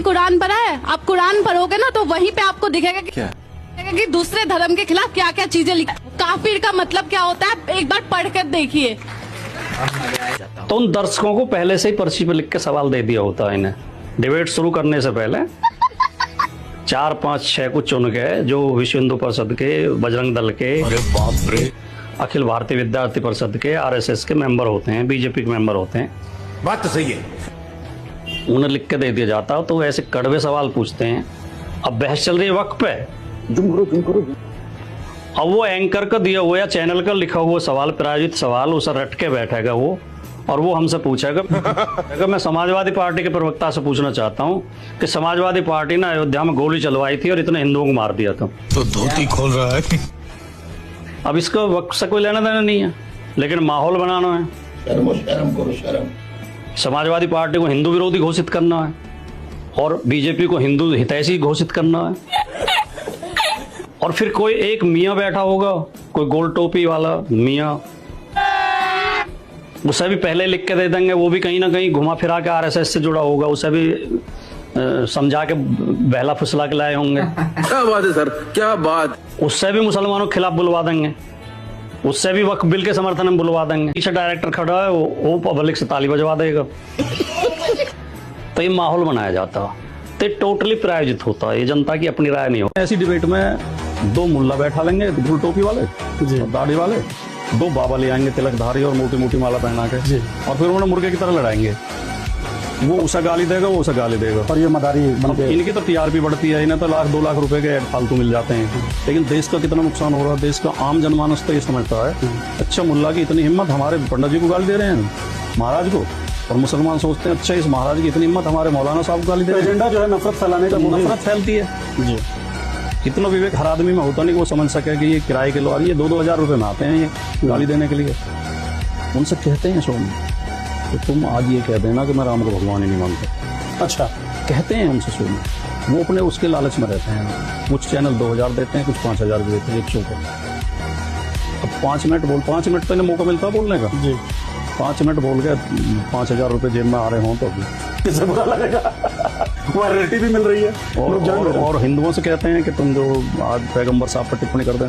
कुरान पढ़ा है? आप कुरान पढ़ोगे ना तो वहीं पे आपको दिखेगा कि दूसरे धर्म के खिलाफ क्या क्या चीजें लिखी। काफिर का मतलब क्या होता है, एक बार पढ़ कर देखिए। तो उन दर्शकों को पहले से ही पर्ची पे लिख के सवाल दे दिया होता है इन्हें, डिबेट शुरू करने से पहले 4, 5, 6 को चुन के, जो विश्व हिंदू परिषद के, बजरंग दल के, अरे बाप रे, अखिल भारतीय विद्यार्थी परिषद के, RSS के मेंबर होते हैं, बीजेपी के मेंबर होते हैं। बात तो सही है। उन्हें लिख के दे दिया जाता, तो ऐसे कड़वे सवाल पूछते हैं। अब बहस चल रही है वक्त पे, अब वो एंकर का दिया हुआ या चैनल का लिखा हुआ सवाल, प्रायोजित सवाल, उसे रट के बैठेगा वो, और वो हमसे पूछेगा। मैं समाजवादी पार्टी के प्रवक्ता से पूछना चाहता हूँ कि समाजवादी पार्टी ने अयोध्या में गोली चलवाई थी और इतने हिंदुओं को मार दिया था, तो धोती खोल रहा है। अब इसका वक्त से कोई लेना देना नहीं है, लेकिन माहौल बनाना है। शर्म करो शर्म। समाजवादी पार्टी को हिंदू विरोधी घोषित करना है और बीजेपी को हिंदू हितैषी घोषित करना है। और फिर कोई एक मियाँ बैठा होगा, कोई गोल टोपी वाला मियाँ, उसे भी पहले लिख के दे देंगे। वो भी कहीं ना कहीं घुमा फिरा के RSS से जुड़ा होगा, उसे भी समझा के बहला फुसला के लाए होंगे। क्या बात है सर, क्या बात। उससे भी मुसलमानों के खिलाफ बुलवा देंगे, उससे भी वक्फ बिल के समर्थन में बुलवा देंगे। पीछे डायरेक्टर खड़ा है, वो पब्लिक से ताली बजवा देगा। तो ये माहौल बनाया जाता है, तो टोटली प्रायोजित होता है, ये जनता की अपनी राय नहीं होती। ऐसी डिबेट में 2 मुल्ला बैठा लेंगे, गोल टोपी वाले, दाढ़ी वाले, 2 बाबा ले आएंगे तिलकधारी और मोटी मोटी माला पहना के, और फिर उन्हें मुर्गे की तरह लड़ाएंगे। वो उसे गाली देगा, वो उसे गाली देगा। और ये मदारी इनकी तो TRP बढ़ती है, इन्हें तो लाख 2 लाख रुपए के ऐड फालतू मिल जाते हैं। लेकिन देश का कितना नुकसान हो रहा है, देश का आम जनमानस तो ये समझता है, अच्छा मुल्ला की इतनी हिम्मत, हमारे पंडित जी को गाली दे रहे हैं, महाराज को, और मुसलमान सोचते हैं अच्छा इस महाराज की इतनी हिम्मत, हमारे मौलाना साहब को गाली दे रहे हैं। एजेंडा जो है नफरत फैलाने का, नफरत फैलती है जी। इतना विवेक हर आदमी में होता नहीं कि वो समझ सके कि ये किराए के लोग, ये 2-2 हज़ार रुपए में आते हैं ये गाली देने के लिए। उनसे कहते हैं सोम, तो तुम आज ये कह देना कि मैं राम को भगवान ही नहीं मानता। अच्छा कहते हैं हमसे सोम, वो अपने उसके लालच में रहते हैं। कुछ चैनल 2000 देते हैं, कुछ 5000 भी देते हैं एक शो को। अब 5 मिनट तो इन्हें मौका मिलता है बोलने का जी। 5 मिनट बोल के 5000 रुपए जेब में आ रहे हों तो किसे बुरा लगेगा। वायरलिटी भी मिल रही है। और हिंदुओं से कहते हैं कि तुम जो आज पैगंबर साहब पर टिप्पणी कर दें